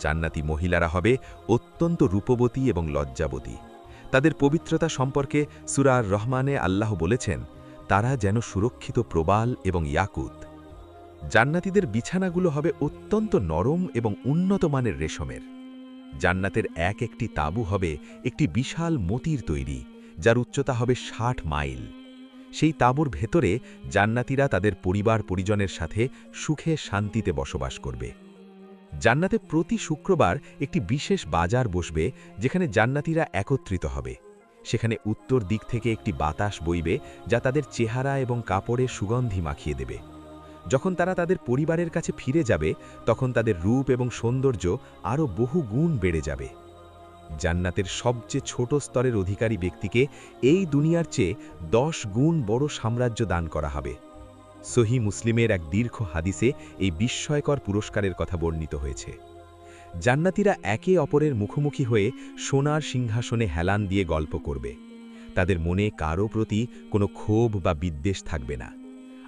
জান্নাতি মহিলারা হবে অত্যন্ত রূপবতী এবং লজ্জাবতী। তাদের পবিত্রতা সম্পর্কে সূরা আর রহমানে আল্লাহ বলেছেন, তারা যেন সুরক্ষিত প্রবাল এবং ইয়াকুত। জান্নাতীদের বিছানাগুলো হবে অত্যন্ত নরম এবং উন্নত মানের রেশমের। জান্নাতের এক একটি তাঁবু হবে একটি বিশাল মতির তৈরি, যার উচ্চতা হবে ৬০ মাইল। সেই তাঁবুর ভেতরে জান্নাতীরা তাদের পরিবার পরিজনের সাথে সুখে শান্তিতে বসবাস করবে। জান্নাতে প্রতি শুক্রবার একটি বিশেষ বাজার বসবে, যেখানে জান্নাতীরা একত্রিত হবে। সেখানে উত্তর দিক থেকে একটি বাতাস বইবে, যা তাদের চেহারা এবং কাপড়ে সুগন্ধি মাখিয়ে দেবে। যখন তারা তাদের পরিবারের কাছে ফিরে যাবে, তখন তাদের রূপ এবং সৌন্দর্য আরও বহু গুণ বেড়ে যাবে। জান্নাতের সবচেয়ে ছোট স্তরের অধিকারী ব্যক্তিকে এই দুনিয়ার চেয়ে 10 গুণ বড় সাম্রাজ্য দান করা হবে। সহিহ মুসলিমের এক দীর্ঘ হাদিসে এই বিস্ময়কর পুরস্কারের কথা বর্ণিত হয়েছে। জান্নাতীরা একে অপরের মুখোমুখি হয়ে সোনার সিংহাসনে হেলান দিয়ে গল্প করবে। তাদের মনে কারও প্রতি কোনো ক্ষোভ বা বিদ্বেষ থাকবে না।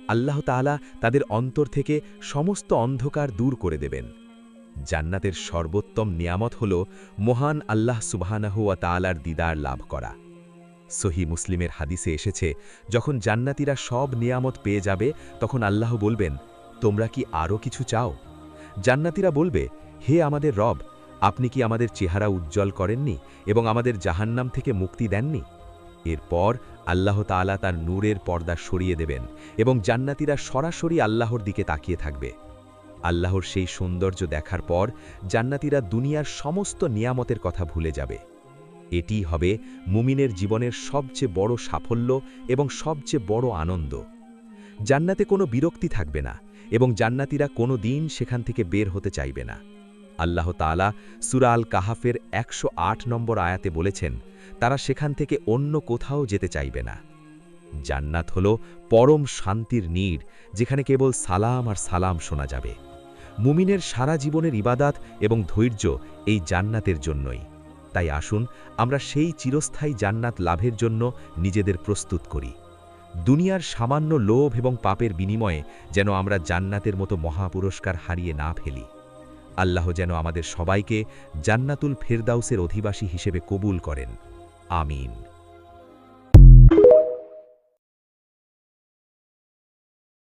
আল্লাহ তাআলা তাদের অন্তর থেকে সমস্ত অন্ধকার দূর করে দেবেন। জান্নাতের সর্বোত্তম নিয়ামত হল মহান আল্লাহ সুবহানাহু ওয়া তাআলার দিদার লাভ করা। সহিহ মুসলিমের হাদিসে এসেছে, যখন জান্নাতীরা সব নিয়ামত পেয়ে যাবে, তখন আল্লাহ বলবেন, তোমরা কি আরও কিছু চাও? জান্নাতীরা বলবে, হে আমাদের রব, আপনি কি আমাদের চেহারা উজ্জ্বল করেননি এবং আমাদের জাহান্নাম থেকে মুক্তি দেননি? এরপর আল্লাহ তাআলা তার নূরের পর্দা সরিয়ে দেবেন এবং জান্নাতীরা সরাসরি আল্লাহর দিকে তাকিয়ে থাকবে। আল্লাহর সেই সৌন্দর্য দেখার পর জান্নাতীরা দুনিয়ার সমস্ত নিয়ামতের কথা ভুলে যাবে। এটি হবে মুমিনের জীবনের সবচেয়ে বড় সাফল্য এবং সবচেয়ে বড় আনন্দ। জান্নাতে কোনো বিরক্তি থাকবে না এবং জান্নাতীরা কোনো দিন সেখান থেকে বের হতে চাইবে না। আল্লাহ তাআলা সূরা আল কাহাফের 108 নম্বর আয়াতে বলেছেন, তারা সেখান থেকে অন্য কোথাও যেতে চাইবে না। জান্নাত হল পরম শান্তির নীড়, যেখানে কেবল সালাম আর সালাম শোনা যাবে। মুমিনের সারা জীবনের ইবাদাত এবং ধৈর্য এই জান্নাতের জন্যই। তাই আসুন আমরা সেই চিরস্থায়ী জান্নাত লাভের জন্য নিজেদের প্রস্তুত করি। দুনিয়ার সামান্য লোভ এবং পাপের বিনিময়ে যেন আমরা জান্নাতের মতো মহাপুরস্কার হারিয়ে না ফেলি। আল্লাহ যেন আমাদের সবাইকে জান্নাতুল ফেরদাউসের অধিবাসী হিসেবে কবুল করেন। আমিন।